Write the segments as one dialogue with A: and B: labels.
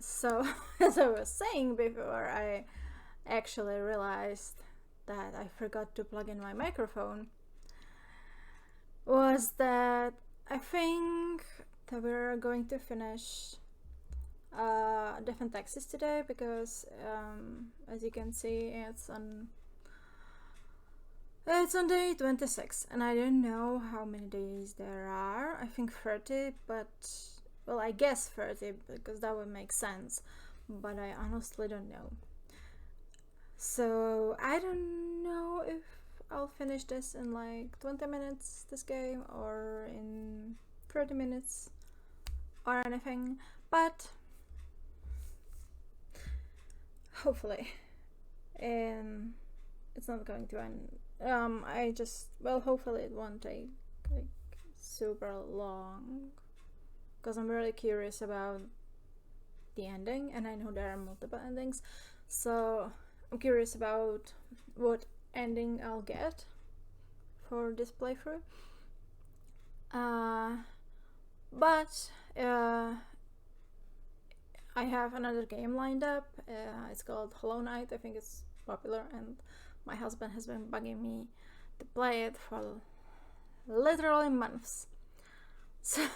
A: So, as I was saying before, I actually realized that I forgot to plug in my microphone. Was that I think that we're going to finish different taxes today because, as you can see, it's on day 26, and I don't know how many days there are. I think 30, but well, I guess 30 because that would make sense, but I honestly don't know. So I don't know if I'll finish this in like 20 minutes, this game, or in 30 minutes or anything, but hopefully. And it's not going to end. Hopefully it won't take like super long, because I'm really curious about the ending, and I know there are multiple endings, so I'm curious about what ending I'll get for this playthrough. But I have another game lined up. It's called Hollow Knight. I think it's popular, and my husband has been bugging me to play it for literally months. So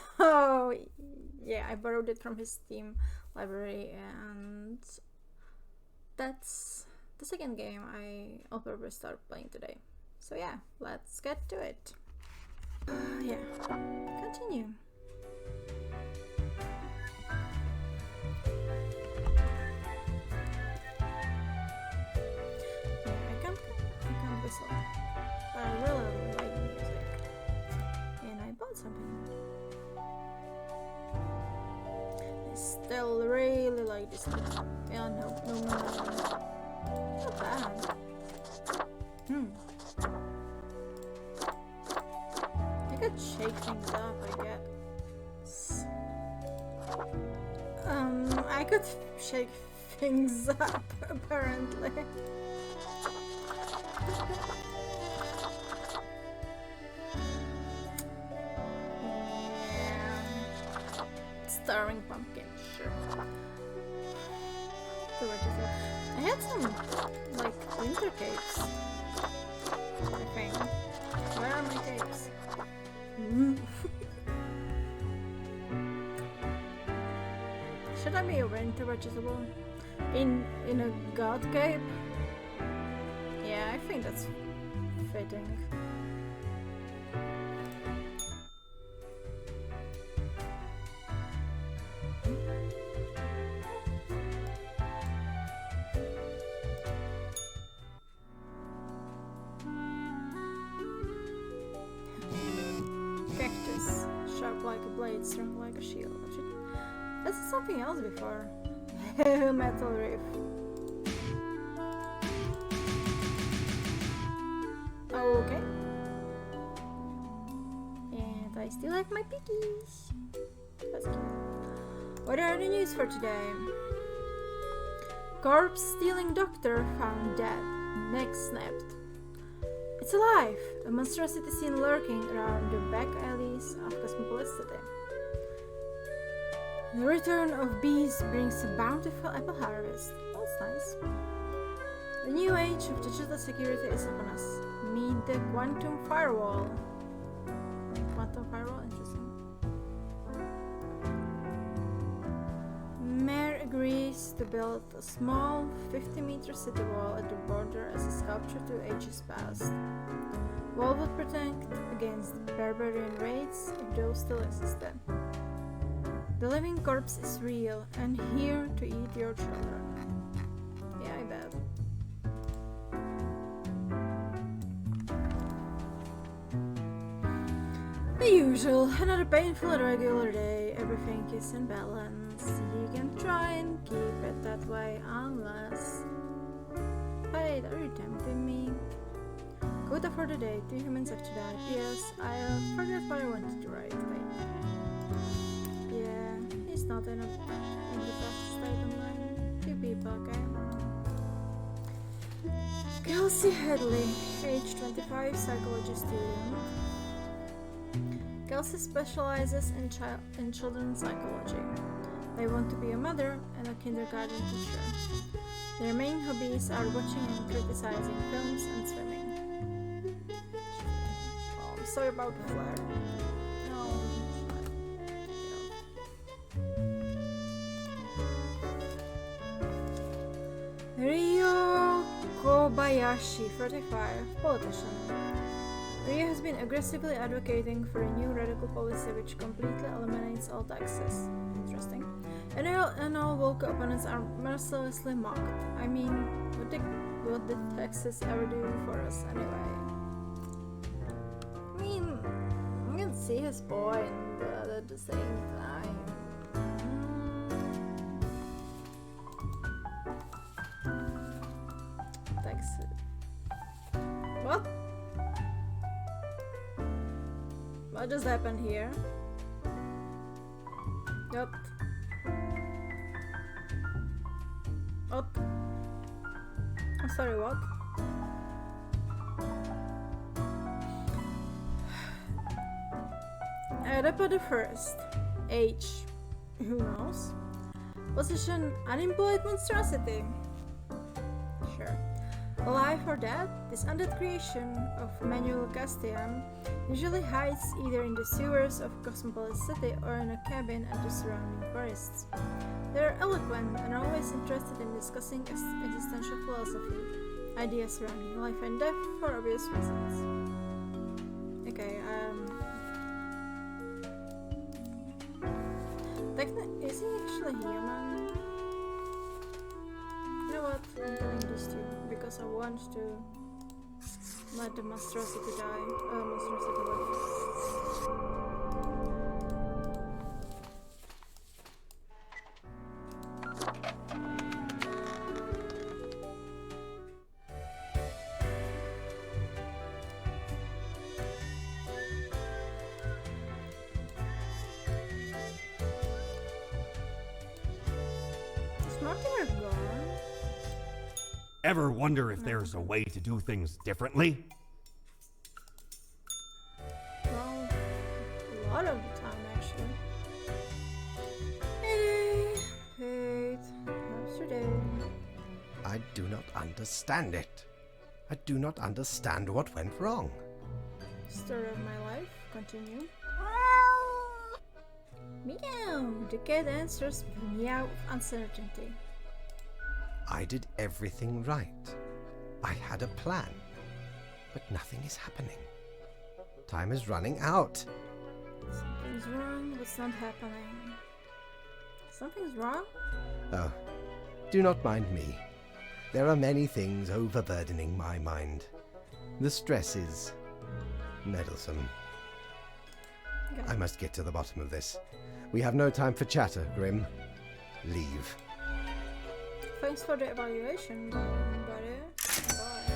A: yeah, I borrowed it from his Steam library, and that's the second game I'll probably start playing today. So yeah, let's get to it. Yeah, continue. I can't whistle, but I really like music, and I bought something. I still really like this one. Yeah, no. Not bad. I could shake things up, I guess. I could shake things up, apparently. Yeah. Starring pumpkin, sure. I had some, like, winter cakes, I think. Where are my cakes? Should I be a winter vegetable? In a god cape? Yeah, I think that's fitting. Cactus, sharp like a blade, strong like a shield. This is something else before. Metal Reef. Okay. And I still have my piggies. That's cute. What are the news for today? Corpse stealing doctor found dead. Neck snapped. It's alive! A monstrosity seen lurking around the back alleys of Cosmopolis City. The return of bees brings a bountiful apple harvest. That's nice. The new age of digital security is upon us. Meet the Quantum Firewall. Quantum Firewall? Interesting. Mayor agrees to build a small 50-meter city wall at the border as a sculpture to ages past. Wall would protect against barbarian raids if those still existed. The living corpse is real and here to eat your children. Yeah, I bet. The usual, another painful and regular day. Everything is in balance. You can try and keep it that way unless... Wait, are you tempting me? Quota for the day. 2 humans have to die. Yes, I forgot what I wanted to write. Wait. Yeah, he's not in the best state of mind. 2 people, okay? Kelsey Headley, age 25, psychology student. Kelsey specializes in children's psychology. They want to be a mother and a kindergarten teacher. Their main hobbies are watching and criticizing films and swimming. Oh, I'm sorry about Flair. No, Ryo Kobayashi, 35, politician. Ryo has been aggressively advocating for a new radical policy which completely eliminates all taxes. Interesting. And all woke opponents are mercilessly mocked. I mean, what did taxes ever do for us anyway? I mean, I can see his point, but at the same time... Taxes... What? What just happened here? What? What? I'm sorry, what? Adepa the First. Age. Who knows? Position unemployed monstrosity. Sure. Alive or dead, this undead creation of Manuel Castellan usually hides either in the sewers of Cosmopolis City or in a cabin at the surrounding forests. They are eloquent and are always interested in discussing existential philosophy, ideas surrounding life and death for obvious reasons. Okay, is he actually human? You know what? I'm telling this to you because I want to let the monstrosity die. Monstrosity live.
B: Ever wonder if there's a way to do things differently?
A: Well, a lot of the time, actually. Hey, Kate, how's your day?
C: I do not understand it. I do not understand what went wrong.
A: Story of my life, continue. Meow! The cat answers meow with uncertainty.
C: I did everything right. I had a plan. But nothing is happening. Time is running out.
A: Something's wrong. What's not happening? Something's wrong?
C: Oh, do not mind me. There are many things overburdening my mind. The stress is meddlesome.
A: Okay.
C: I must get to the bottom of this. We have no time for chatter, Grim. Leave.
A: Thanks for the evaluation, buddy. Bye.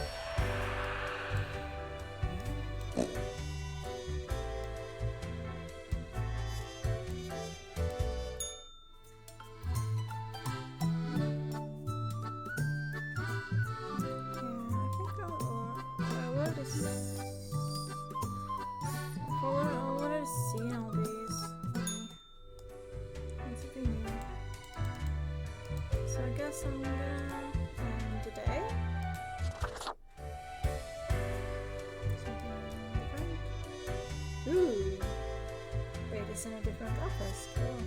A: Ooh. Wait, it's in a different office. Cool.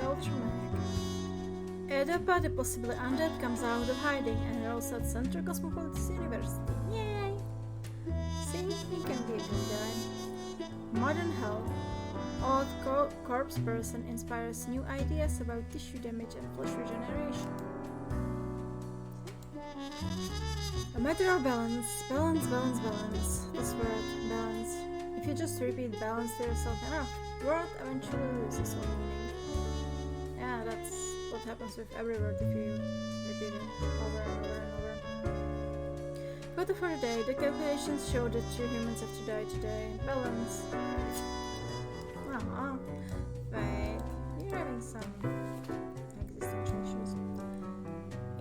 A: Culture Mag. Adepa, the possibly undead, comes out of hiding and enrolls at Central Cosmopolitan University. Yay! See, he can be a good guy. Modern health. Odd corpse person inspires new ideas about tissue damage and flesh regeneration. A matter of balance. Balance, balance, balance. This word, balance. If you just repeat balance to yourself enough, the word eventually loses all meaning. Yeah, that's what happens with every word if you repeat it over and over and over. Photo for the day. The calculations show that 2 humans have to die today. Balance. Aw. Wait. You're having some existential issues.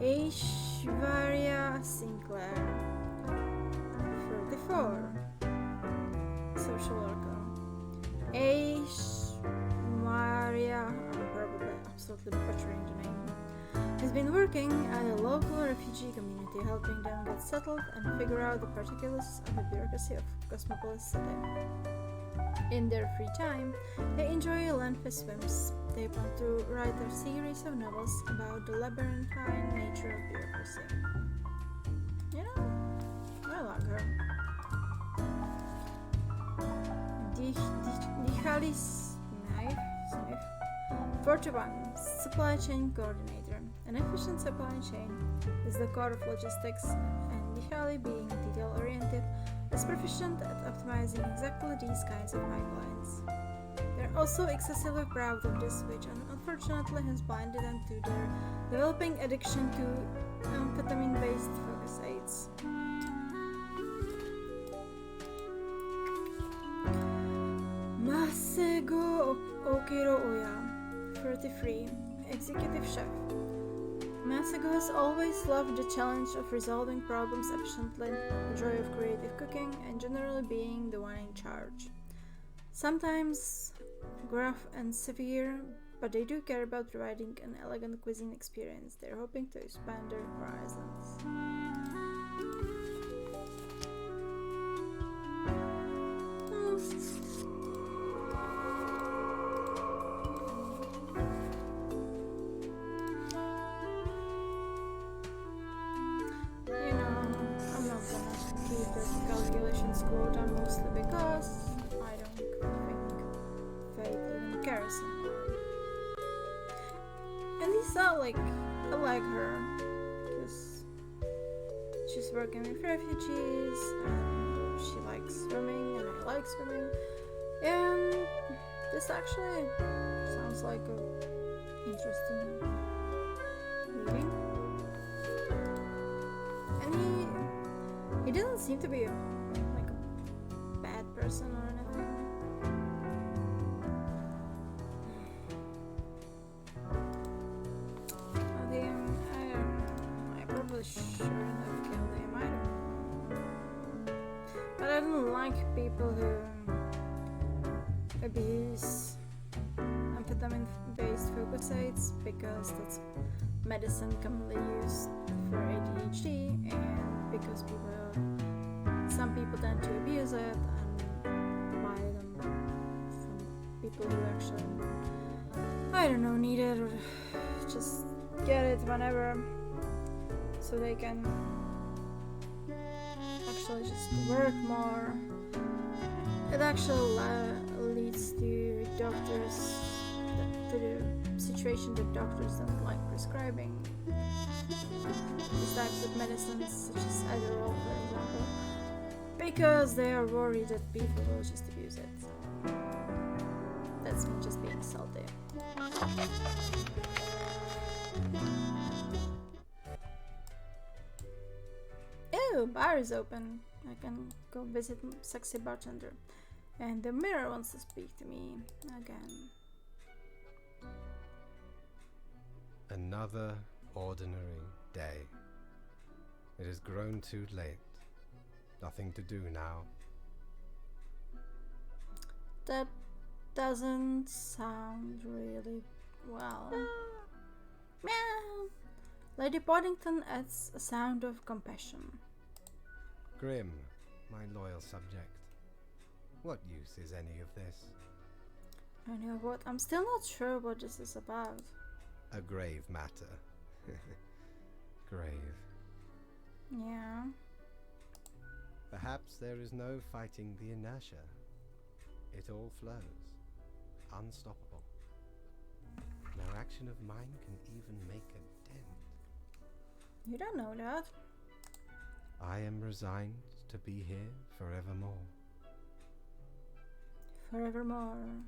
A: Aishwarya Sinclair. 34. Social worker. Aishwarya. I'm probably absolutely butchering the name. Has been working at a local refugee community, helping them get settled and figure out the particulars of the bureaucracy of Cosmopolis City. In their free time, they enjoy lengthy swims. They want to write a series of novels about the labyrinthine nature of bureaucracy. You know, I like her. Dihali Smith, 41, supply chain coordinator. An efficient supply chain is the core of logistics, and Dihali, being detail-oriented, is proficient at optimizing exactly these kinds of pipelines. They're also excessively proud of this, which unfortunately has blinded them to their developing addiction to amphetamine-based focus aids. Masego Okiro Oya, 33, executive chef. Masego has always loved the challenge of resolving problems efficiently, the joy of creative cooking, and generally being the one in charge. Sometimes gruff and severe, but they do care about providing an elegant cuisine experience. They're hoping to expand their horizons. Calculations quota mostly because I don't think Fate even cares anymore. And Lisa, I like her because she's working with refugees and she likes swimming and I like swimming, and this actually sounds like a interesting reading. And he doesn't seem to be a bad person or anything. I probably shouldn't have killed him. I don't know. But I don't like people who abuse amphetamine-based focus aids because that's medicine commonly used for ADHD, and because some people tend to abuse it and buy them from people who actually, I don't know, need it, or just get it whenever so they can actually just work more. It actually leads to doctors, to the situation that doctors don't like prescribing these types of medicines, such as Adderall, for example, because they are worried that people will just abuse it. That's me just being salty. Ew, bar is open. I can go visit sexy bartender. And the mirror wants to speak to me again.
C: Another ordinary day. It has grown too late. Nothing to do now.
A: That doesn't sound really well. Meow. Lady Boddington adds a sound of compassion.
C: Grim, my loyal subject. What use is any of this?
A: I know what. I'm still not sure what this is about.
C: A grave matter. Grave.
A: Yeah.
C: Perhaps there is no fighting the inertia. It all flows, unstoppable. No action of mine can even make a dent.
A: You don't know that.
C: I am resigned to be here forevermore.
A: Forevermore.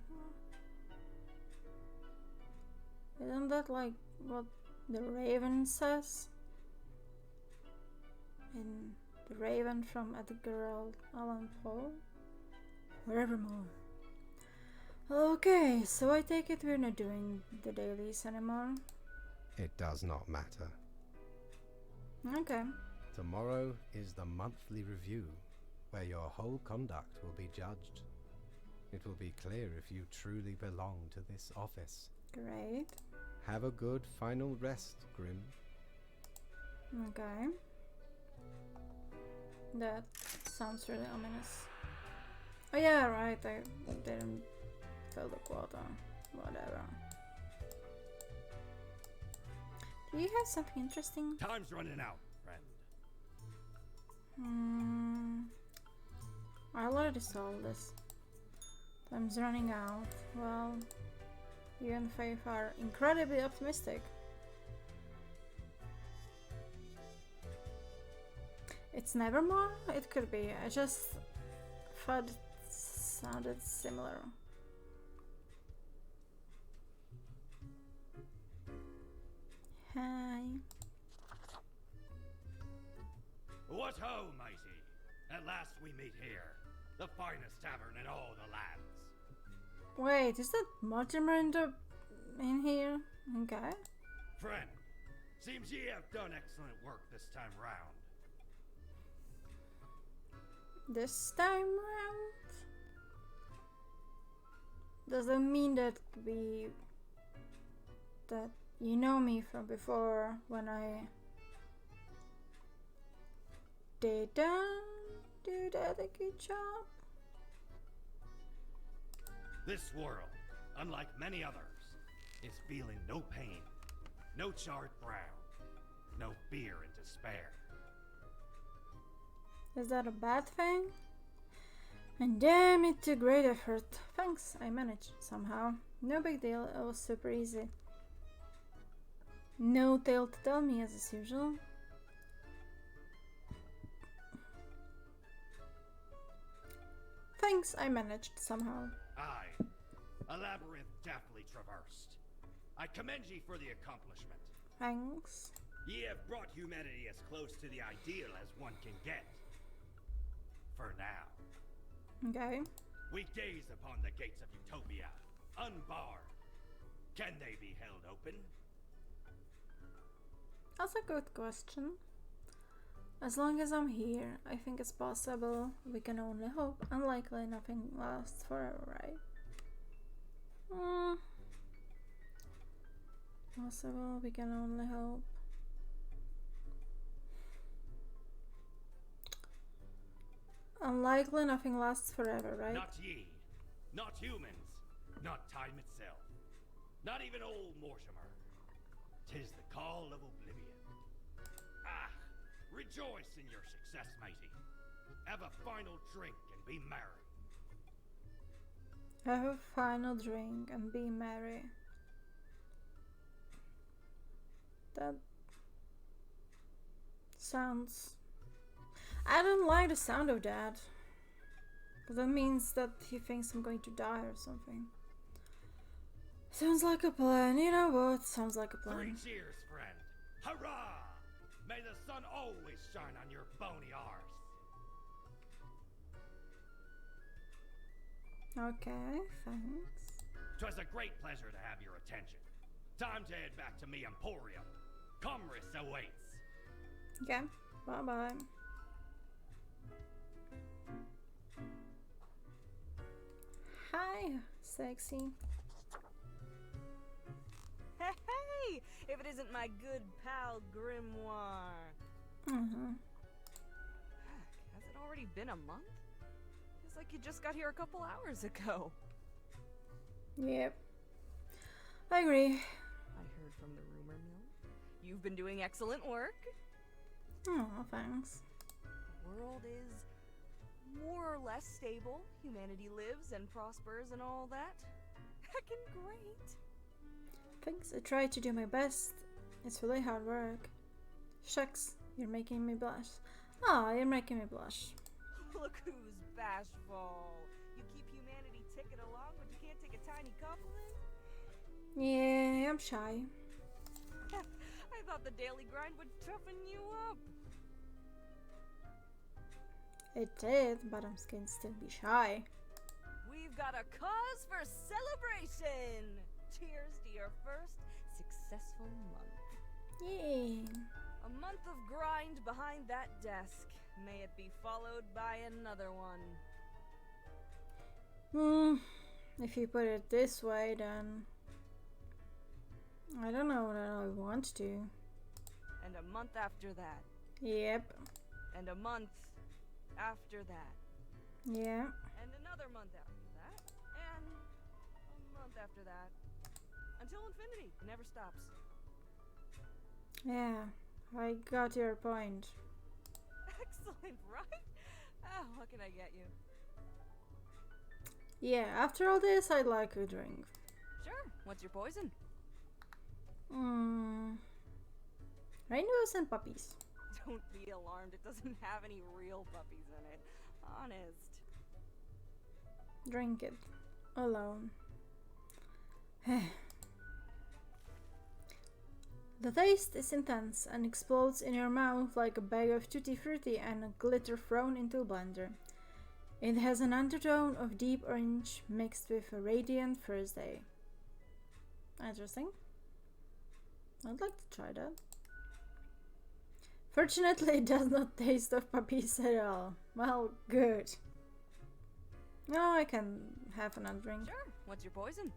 A: Isn't that like what the Raven says in The Raven from Edgar Allan Poe. Forevermore. Okay, so I take it we're not doing the dailies anymore.
C: It does not matter.
A: Okay.
C: Tomorrow is the monthly review, where your whole conduct will be judged. It will be clear if you truly belong to this office.
A: Great.
C: Have a good final rest, Grim.
A: Okay. That sounds really ominous. Oh yeah, right, I didn't fill the quota. Whatever. Do you have something interesting?
B: Time's running out, friend.
A: I already solved this. Time's running out. Well, you and Faith are incredibly optimistic. It's Nevermore? It could be. I just thought it sounded similar. Hi.
B: What ho, mighty! At last we meet here, the finest tavern in all the lands.
A: Wait, is that Mortimer in here? Okay.
B: Friend, seems ye have done excellent work this time round.
A: This time round? Does that mean that you know me from before when I didn't do that a good job?
B: This world, unlike many others, is feeling no pain, no charred brow, no fear and despair.
A: Is that a bad thing? And damn, it took great effort. Thanks, I managed somehow. No big deal, it was super easy. No tale to tell me as usual. Thanks, I managed somehow.
B: Aye, a labyrinth deftly traversed. I commend ye for the accomplishment.
A: Thanks.
B: Ye have brought humanity as close to the ideal as one can get. For now.
A: Okay.
B: We gaze upon the gates of Utopia, unbarred. Can they be held open?
A: That's a good question. As long as I'm here, I think it's possible. We can only hope. Unlikely nothing lasts forever, right? Possible, we can only hope. Unlikely nothing lasts forever, right?
B: Not ye, not humans, not time itself, not even old Mortimer. 'Tis the call of oblivion. Ah, rejoice in your success, matey. Have a final drink and be merry.
A: Have a final drink and be merry. That sounds... I don't like the sound of that. Because that means that he thinks I'm going to die or something. Sounds like a plan. You know what? Sounds like a plan.
B: 3 cheers, friend. Hurrah! May the sun always shine on your bony arse.
A: Okay, thanks.
B: 'Twas a great pleasure to have your attention. Time to head back to me emporium. Commerce awaits.
A: Okay, bye-bye. Hi, sexy.
D: Hey, if it isn't my good pal Grimoire.
A: Mm-hmm.
D: Heck, has it already been a month? Feels like you just got here a couple hours ago.
A: Yep. I agree.
D: I heard from the rumor mill. You've been doing excellent work.
A: Oh, thanks.
D: The world is more or less stable. Humanity lives and prospers and all that. Heckin' great.
A: Thanks, I try to do my best. It's really hard work. Shucks, you're making me blush. Ah, you're making me blush.
D: Look who's bashful. You keep humanity ticking along, but you can't take a tiny couple in?
A: Yeah, I'm shy.
D: I thought the daily grind would toughen you up.
A: It did, but I'm going to still be shy.
D: We've got a cause for celebration! Cheers to your first successful month.
A: Yay!
D: A month of grind behind that desk. May it be followed by another one.
A: If you put it this way, then I don't know what I want to.
D: And a month after that.
A: Yep.
D: And a month after that.
A: Yeah.
D: And another month after that. And a month after that. Until infinity. It never stops.
A: Yeah. I got your point.
D: Excellent, right? What can I get you?
A: Yeah, after all this, I'd like a drink.
D: Sure. What's your poison?
A: Rainbows and puppies.
D: Don't be alarmed. It doesn't have any real puppies in it. Honest.
A: Drink it. Alone. The taste is intense and explodes in your mouth like a bag of tutti frutti and a glitter thrown into a blender. It has an undertone of deep orange mixed with a radiant Thursday. Interesting. I'd like to try that. Fortunately, it does not taste of puppies at all. Well, good. Now I can have another drink.
D: Sure. What's your poison?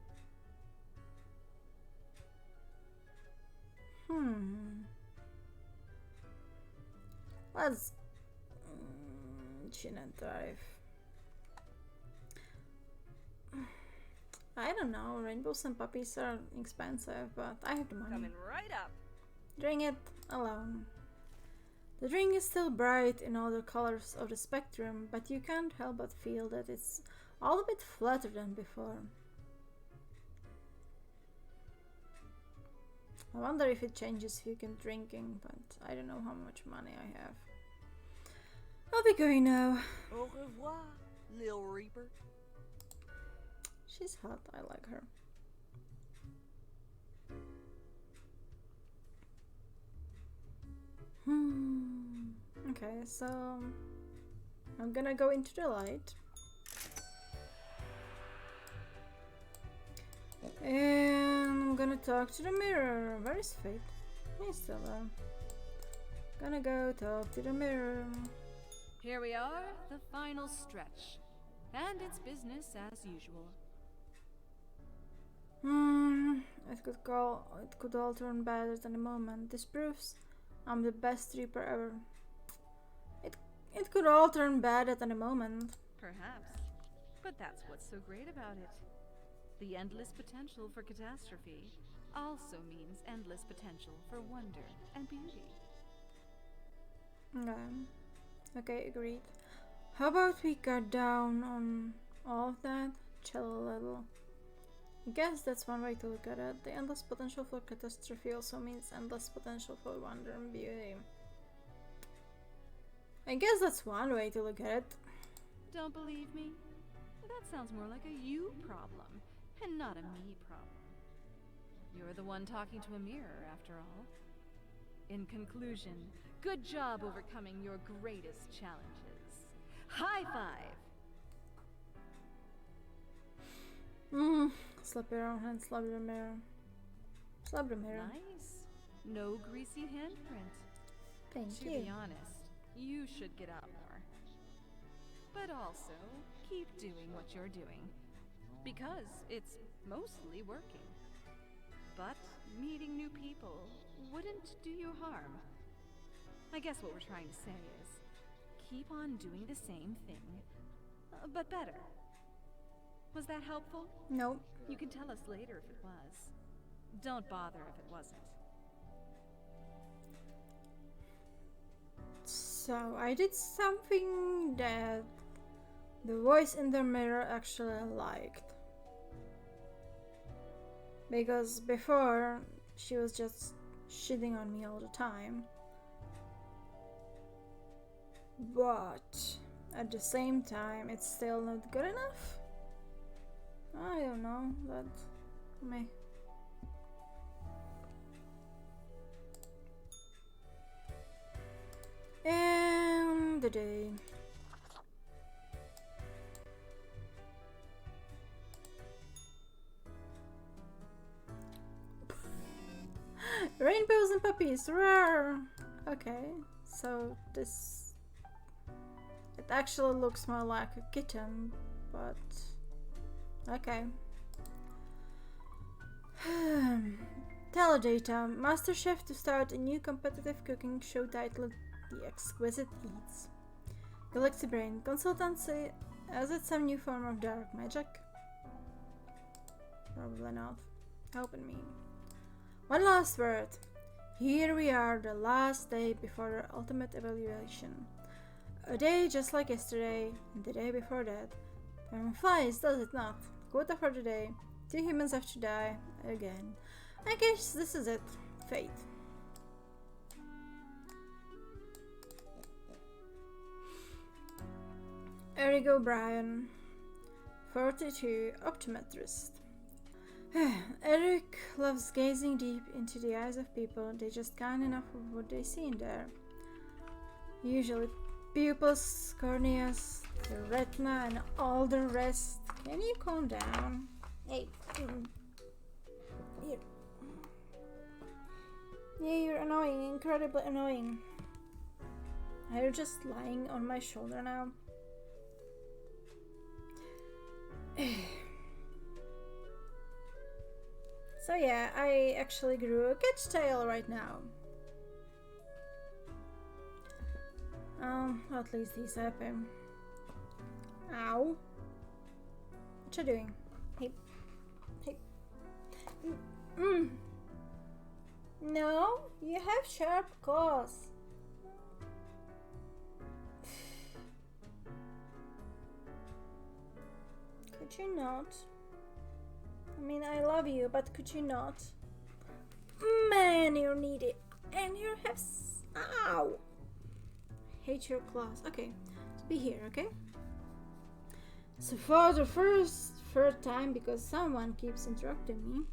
A: Let's chin and drive. I don't know, rainbows and puppies are expensive, but I have the money.
D: Coming right up.
A: Drink it alone. The drink is still bright in all the colors of the spectrum, but you can't help but feel that it's all a bit flatter than before. I wonder if it changes if you keep drinking, but I don't know how much money I have. I'll be going now.
D: Au revoir, Lil Reaper.
A: She's hot, I like her. Okay, so I'm gonna go into the light. And I'm gonna talk to the mirror. Where is Fate? He's still there. Gonna go talk to the mirror.
E: Here we are, the final stretch. And it's business as usual.
A: It could all turn bad at any moment. This proves I'm the best Reaper ever. It could all turn bad at any moment.
E: Perhaps. But that's what's so great about it. The endless potential for catastrophe also means endless potential for wonder and beauty.
A: Okay, agreed. How about we cut down on all of that? Chill a little. I guess that's one way to look at it. The endless potential for catastrophe also means endless potential for wonder and beauty. I guess that's one way to look at it.
E: Don't believe me? That sounds more like a you problem, and not a me problem. You're the one talking to a mirror, after all. In conclusion, good job overcoming your greatest challenges. High five!
A: Slap your own hand, slap the mirror. Slap the mirror.
E: Nice. No greasy handprint.
A: Thank
E: To
A: you.
E: be honest, you should get out more. But also, keep doing what you're doing. Because it's mostly working. But meeting new people wouldn't do you harm. I guess what we're trying to say is, keep on doing the same thing, but better. Was that helpful?
A: Nope.
E: You can tell us later if it was. Don't bother if it wasn't.
A: So I did something that the voice in the mirror actually liked. Because before, she was just shitting on me all the time. But at the same time, it's still not good enough. I don't know, but meh. And the day. puppies, rare! Okay, so this... It actually looks more like a kitten, but... Okay. Teledata, MasterChef to start a new competitive cooking show titled The Exquisite Eats. Galaxy Brain, consultancy, is it some new form of dark magic? Probably not. Open me. One last word. Here we are, the last day before the ultimate evaluation. A day just like yesterday, and the day before that. Time flies, does it not? Quota for the day. 2 humans have to die. Again. I guess this is it. Fate. Eric O'Brien. 42. Optometrist. Eric loves gazing deep into the eyes of people. They just can't enough of what they see in there. Usually pupils, corneas, the retina, and all the rest. Can you calm down? Hey. Here. Yeah, you're annoying. Incredibly annoying. Are you just lying on my shoulder now? So yeah, I actually grew a cat's tail right now. At least he's happy. Ow. What you doing? Hey. Hey. No, you have sharp claws. Could you not? I mean, I love you, but could you not? Man, you're needy. And you have... Ow! Hate your claws. Okay, so be here, okay? So for the third time, because someone keeps interrupting me,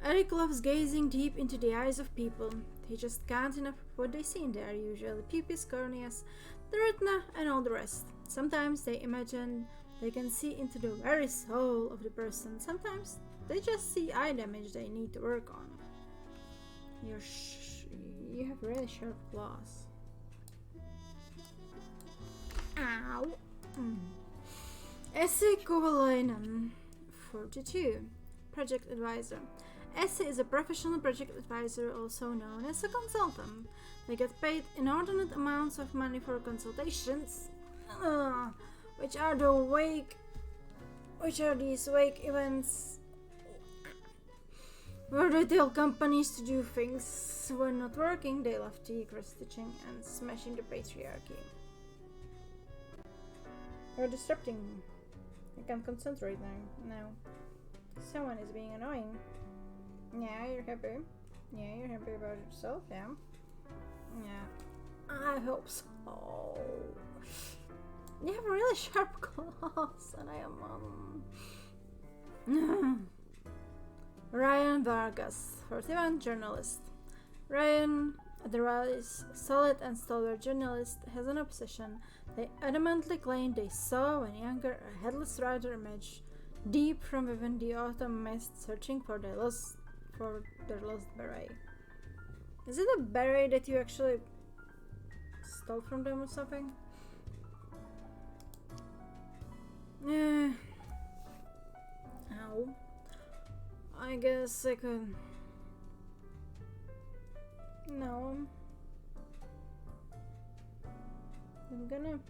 A: Eric loves gazing deep into the eyes of people. They just can't enough what they see in there, usually pupils, corneas, the retina, and all the rest. Sometimes they imagine they can see into the very soul of the person. Sometimes they just see eye damage they need to work on. You have really sharp claws. Ow! Essie Kovalainen, 42, project advisor. Essie is a professional project advisor, also known as a consultant. They get paid inordinate amounts of money for consultations, which are these wake events where they tell companies to do things when not working. They love tea, cross-stitching, and smashing the patriarchy. You're disrupting me. I can't concentrate now. Someone is being annoying. Yeah, you're happy. Yeah, you're happy about yourself, yeah. Yeah. I hope so. You have really sharp claws, and I am, Ryan Vargas, 41, journalist. Ryan, otherwise solid and stalwart journalist, has an obsession. They adamantly claim they saw when younger a headless rider emerged deep from within the autumn mist, searching for their lost beret. Is it a beret that you actually stole from them or something? Ow. I guess I could... No. I'm gonna...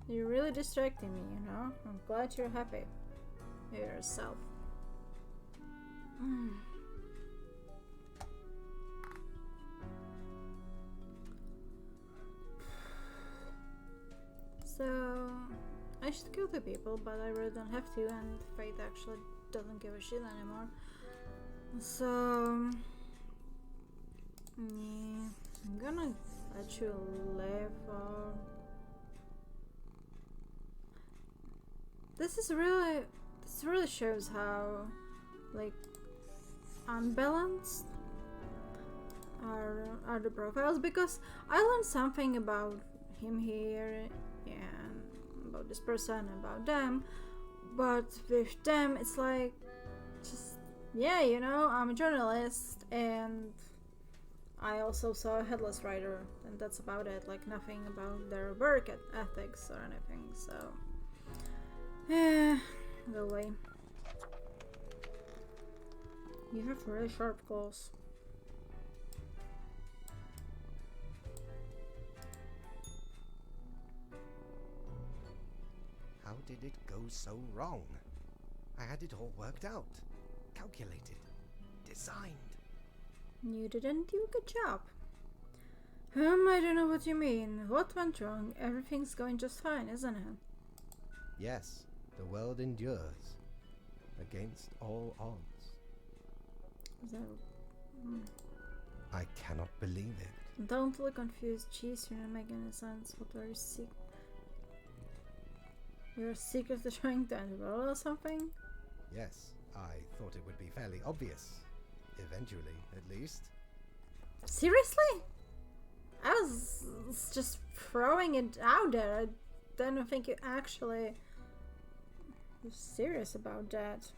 A: You're really distracting me, you know? I'm glad you're happy with yourself. So, I should kill the people, but I really don't have to, and Fate actually doesn't give a shit anymore. So, yeah, I'm gonna let you live. This really shows how, like, unbalanced are the profiles, because I learned something about him here and about this person, about them, But with them, it's like, just, yeah, you know, I'm a journalist and I also saw a Headless Rider, and that's about it. Like, nothing about their work ethics or anything, so. Go away. You have really sharp claws.
C: How did it go so wrong? I had it all worked out, calculated, designed.
A: You didn't do a good job. I don't know what you mean. What went wrong? Everything's going just fine, isn't it?
C: Yes, the world endures against all odds.
A: So,
C: I cannot believe it.
A: don't look confused. Jeez, you're not making any sense. What are you You're secretly trying to end the world or something?
C: Yes, I thought it would be fairly obvious. Eventually, at least.
A: Seriously? I was just throwing it out there. I don't think you actually were serious about that.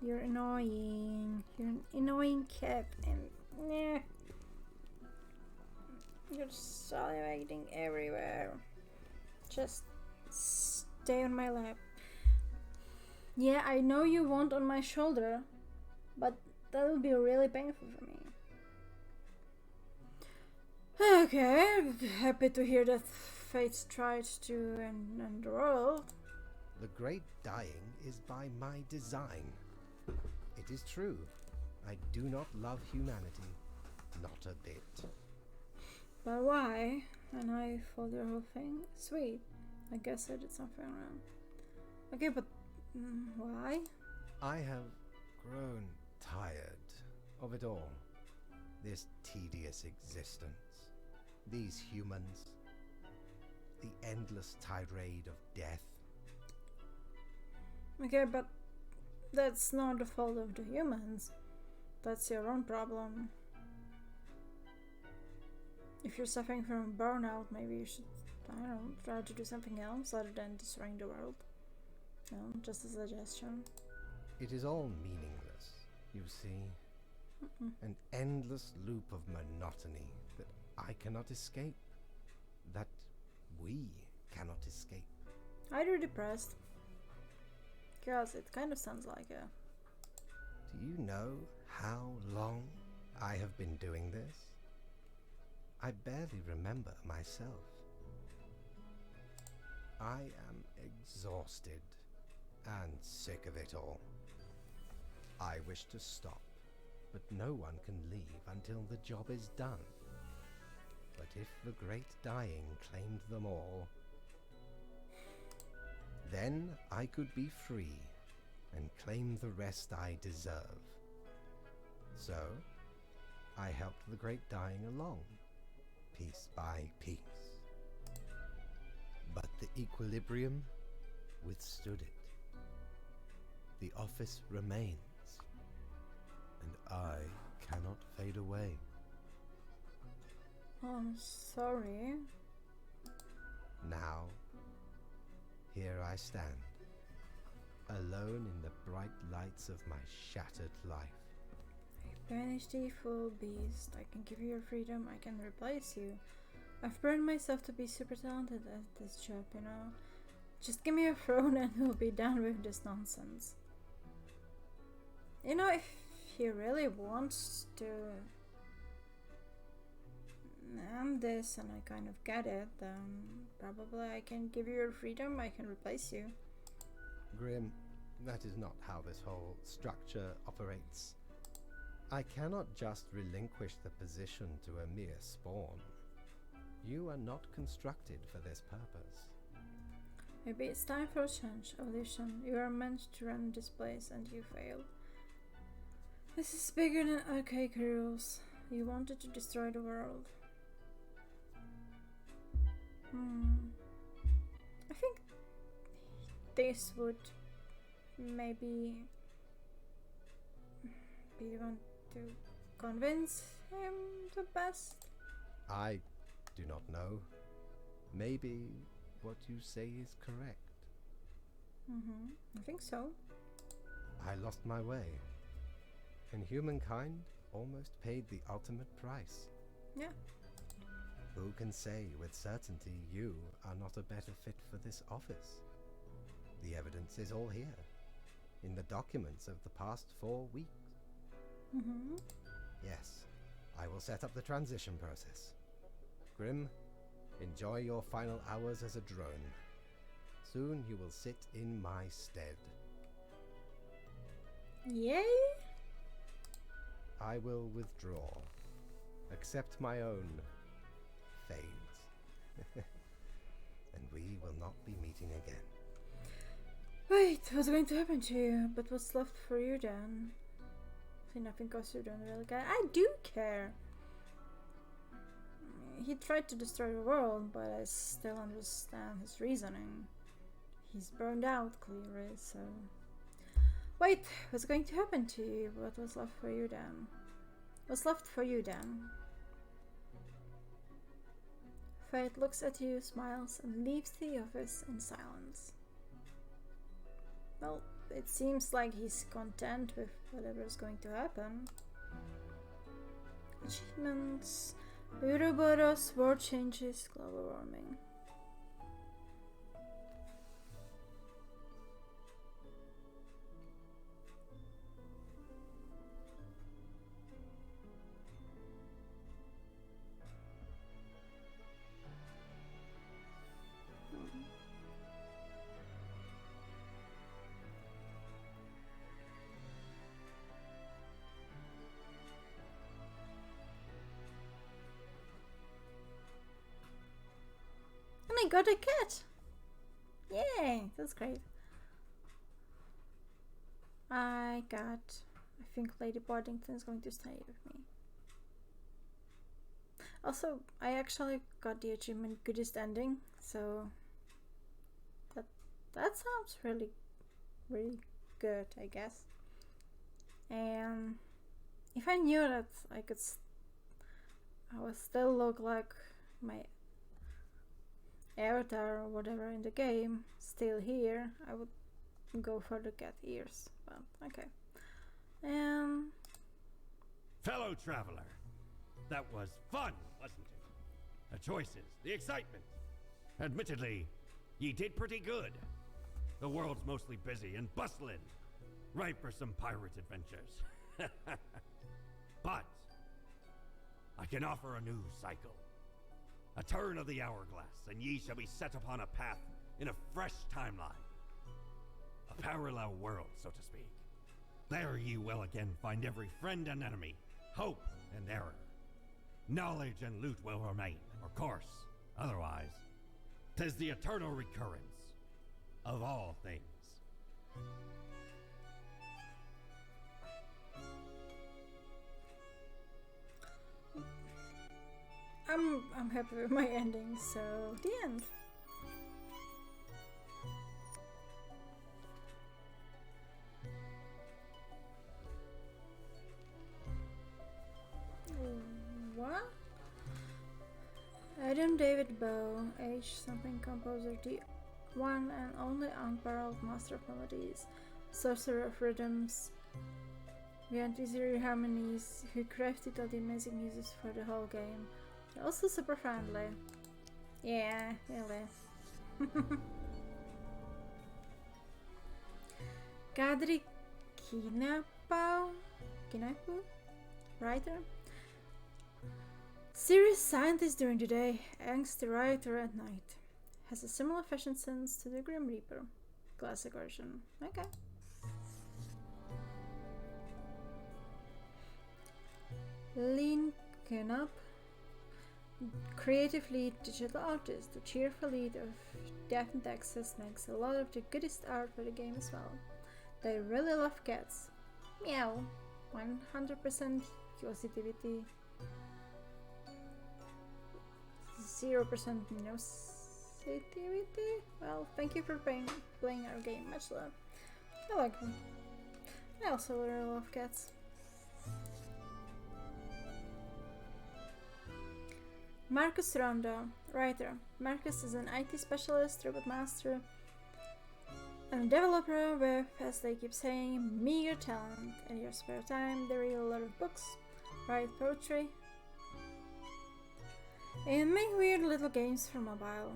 A: You're annoying. You're an annoying cat, and you're salivating everywhere. Just stay on my lap. Yeah, I know you want on my shoulder, but that would be really painful for me. Okay, happy to hear that fate tried to end the world.
C: The great dying is by my design. It is true. I do not love humanity. Not a bit.
A: But why? And I followed your whole thing? Sweet. I guess I did something wrong. Okay, but why?
C: I have grown tired of it all. This tedious existence. These humans. The endless tirade of death.
A: Okay, but that's not the fault of the humans. That's your own problem. If you're suffering from burnout, maybe you should, I don't know, try to do something else other than destroying the world. No, just a suggestion.
C: It is all meaningless, you see. An endless loop of monotony that I cannot escape. That we cannot escape.
A: Are you depressed? Because it kind of sounds like it.
C: Do you know how long I have been doing this? I barely remember myself. I am exhausted and sick of it all. I wish to stop, but no one can leave until the job is done. But if the great dying claimed them all, then I could be free and claim the rest I deserve. So, I helped the great dying along, piece by piece. But the equilibrium withstood it. The office remains, and I cannot fade away.
A: I'm sorry.
C: Now, here I stand, alone in the bright lights of my shattered life.
A: Banish the evil beast. I can give you your freedom. I can replace you. I've burned myself to be super talented at this job, you know. Just give me a throne and we'll be done with this nonsense. You know, if he really wants to end this and I kind of get it, then probably I can give you your freedom. I can replace you.
C: Grim, that is not how this whole structure operates. I cannot just relinquish the position to a mere spawn. You are not constructed for this purpose.
A: Maybe it's time for a change. Evolution. You are meant to run this place and you failed. This is bigger than archaic rules. You wanted to destroy the world. I think this would maybe be the one to convince him the best.
C: I do not know. Maybe what you say is correct.
A: I think so.
C: I lost my way, and humankind almost paid the ultimate price.
A: Yeah.
C: Who can say with certainty you are not a better fit for this office? The evidence is all here, in the documents of the past 4 weeks. Yes, I will set up the transition process. Grim, enjoy your final hours as a drone. Soon you will sit in my stead.
A: Yay!
C: I will withdraw. Accept my own fate. And we will not be meeting again.
A: Wait, what's going to happen to you? But what's left for you then? See, nothing cause you don't really care. I do care! He tried to destroy the world, but I still understand his reasoning. He's burned out, clearly, so... Wait, what's going to happen to you? What was left for you then? What's left for you then? Fate looks at you, smiles, and leaves the office in silence. Well, it seems like he's content with whatever's going to happen. Achievements... Ouroboros, world changes, global warming. And I got a cat! Yay! That's great. I think Lady Boddington is going to stay with me. Also, I actually got the achievement Goodest Ending, so that sounds really good, I guess. And if I knew that I would still look like my avatar or whatever in the game still here, I would go for the cat ears, but okay.
B: Fellow traveler, that was fun, wasn't it? The choices, the excitement. Admittedly, ye did pretty good. The world's mostly busy and bustling, ripe for some pirate adventures. But I can offer a new cycle. A turn of the hourglass, and ye shall be set upon a path in a fresh timeline. A parallel world, so to speak. There ye will again find every friend and enemy, hope and error. Knowledge and loot will remain, of course. Otherwise, 'tis the eternal recurrence of all things.
A: I'm happy with my ending, so the end. What? Adam David Bowe, age something composer, the one and only unparalleled master of melodies, sorcerer of rhythms, beyond easier harmonies, who crafted all the amazing music for the whole game. They're also super friendly. Yeah, really. Kadri Kinapu, writer? Serious scientist during the day, angsty writer at night. Has a similar fashion sense to the Grim Reaper. Classic version. Okay. Lincoln Up. Creative lead digital artist, the cheerful lead of Death and Taxes makes a lot of the goodest art for the game as well. They really love cats. Meow. 100% positivity. 0% nosivity. Well, thank you for playing our game. Much love. I like them. I also really love cats. Marcus Rondo, writer. Marcus is an IT specialist, robot master, and a developer with, as they keep saying, meager talent. In your spare time, they read a lot of books, write poetry, and make weird little games for mobile.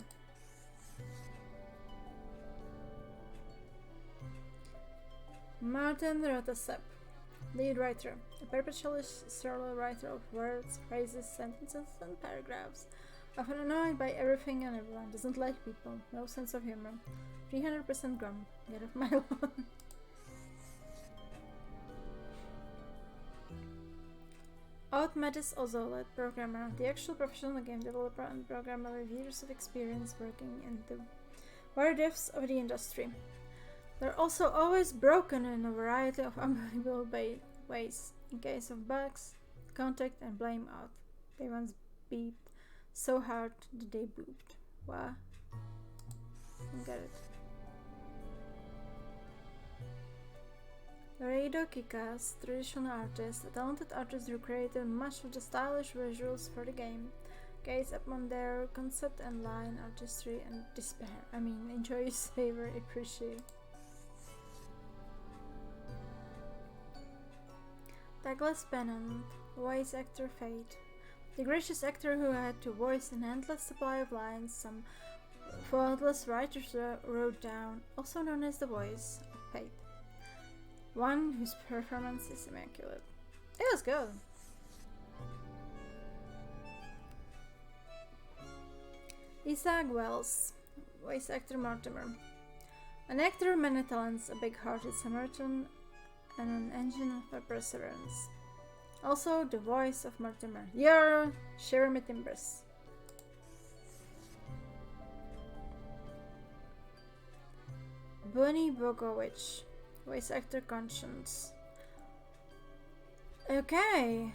A: Martin Rotasep, lead writer, a perpetually surly writer of words, phrases, sentences, and paragraphs. Often annoyed by everything and everyone, doesn't like people, no sense of humor. 300% grum. Get off my lawn. Outmetis Ozolet, programmer, the actual professional game developer and programmer with years of experience working in the wire depths of the industry. They're also always broken in a variety of unbelievable ways. In case of bugs, contact and blame out. They once beeped so hard that they booped. What? I get it. Reido Kikas, traditional artist, a talented artist who created much of the stylish visuals for the game. Gaze upon their concept and line artistry and despair. I mean, enjoy, savor, appreciate. Douglas Pennant, voice actor Fate. The gracious actor who had to voice an endless supply of lines some faultless writers wrote down, also known as the voice of Fate. One whose performance is immaculate. It was good. Isaac Wells, voice actor Mortimer. An actor of many talents, a big-hearted Samaritan, and an engine of perseverance. Also the voice of Mortimer. You're Jeremy Timbers. Bonnie Bogovich, voice actor Conscience. Okay.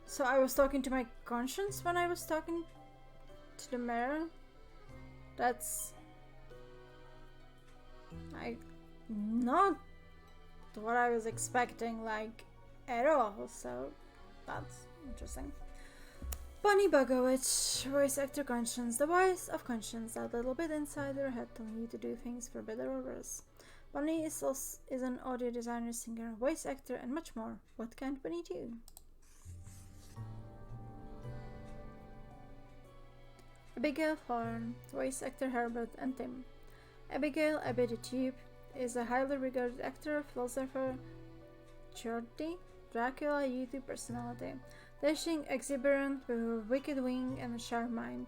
A: So I was talking to my conscience when I was talking to the mayor? That's... not what I was expecting, like, at all, so that's interesting. Bonnie Bogovich, voice actor Conscience, the voice of Conscience, that little bit inside your head telling you to do things for better or worse. Bonnie is an audio designer, singer, voice actor, and much more. What can Bonnie do? Abigail Thorne, voice actor Herbert and Tim. Abigail Abby the Tube is a highly regarded actor, philosopher, Jordi, Dracula YouTube personality, dashing, exuberant, with a wicked wing and a sharp mind.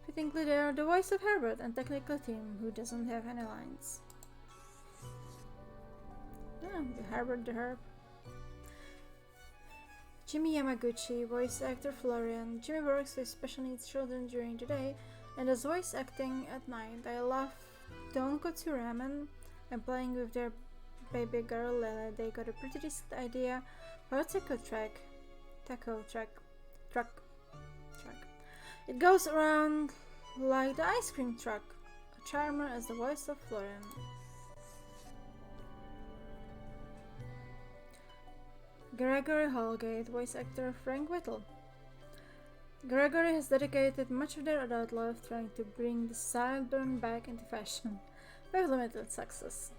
A: Fittingly, they are the voice of Herbert and technically Tim, who doesn't have any lines. The Herbert the Herb. Jimmy Yamaguchi, voice actor Florian. Jimmy works with special needs children during the day and does voice acting at night. I love Tonkotsu Ramen and playing with their baby girl Lele. They got a pretty decent idea for a taco truck. It goes around like the ice cream truck. A charmer as the voice of Florian. Gregory Holgate, voice actor Frank Whittle. Gregory has dedicated much of their adult life trying to bring the sideburn back into fashion, with limited success.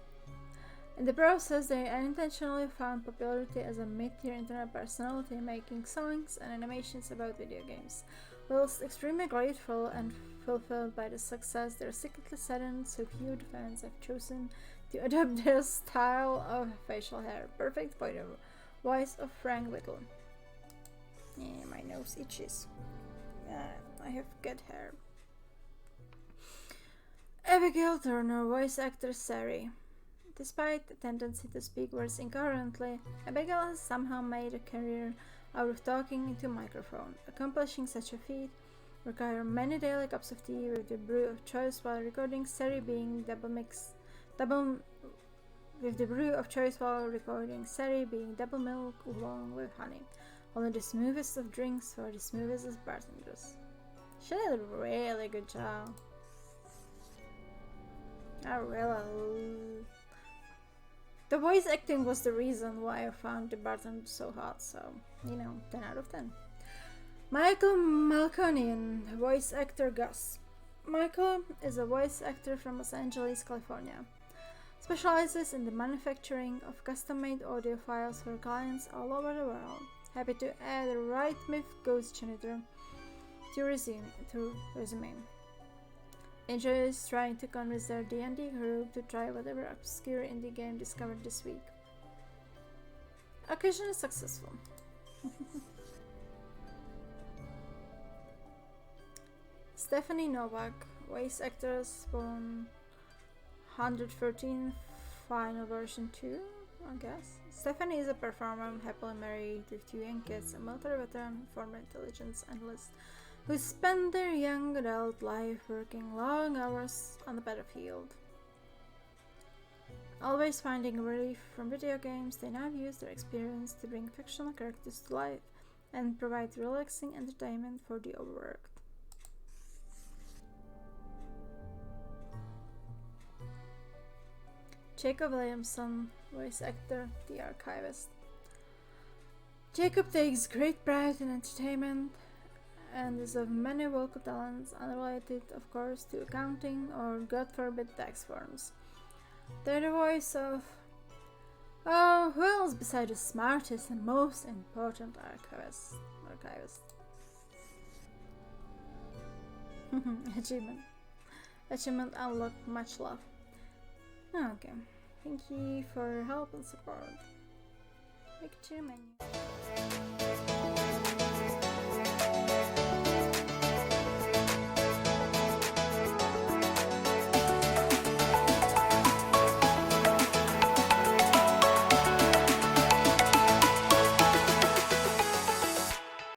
A: In the process, they unintentionally found popularity as a mid-tier internet personality, making songs and animations about video games. Whilst extremely grateful and fulfilled by the success, they're secretly saddened so few fans have chosen to adopt their style of facial hair. Perfect point of voice of Frank Whittle. Yeah, my nose itches. I have good hair. Abigail Turner, voice actor Sari. Despite the tendency to speak words incoherently, Abigail has somehow made a career out of talking into a microphone. Accomplishing such a feat requires many daily cups of tea with the brew of choice while recording Sari being double milk along with honey. Only the smoothest of drinks for the smoothest of bartenders. She did a really good job. The voice acting was the reason why I found the bartender so hot, so, 10 out of 10. Michael Malconian, voice actor Gus. Michael is a voice actor from Los Angeles, California. Specializes in the manufacturing of custom-made audio files for clients all over the world. Happy to add a right myth ghost janitor to resume. Enjoys trying to convince their D&D group to try whatever obscure indie game discovered this week. Occasionally successful. Stephanie Novak, voice actress from 113 Final Version 2, I guess. Stephanie is a performer, happily married with 2 young kids, a military veteran, former intelligence analyst, who spent their young adult life working long hours on the battlefield. Always finding relief from video games, they now use their experience to bring fictional characters to life and provide relaxing entertainment for the overworked. Jacob Williamson, voice actor, The Archivist. Jacob takes great pride in entertainment and is of many vocal talents, unrelated, of course, to accounting or, God forbid, tax forms. They're the voice of... oh, who else besides the smartest and most important archivist? Achievement unlocked, much love. Okay, thank you for your help and support. Picture menu.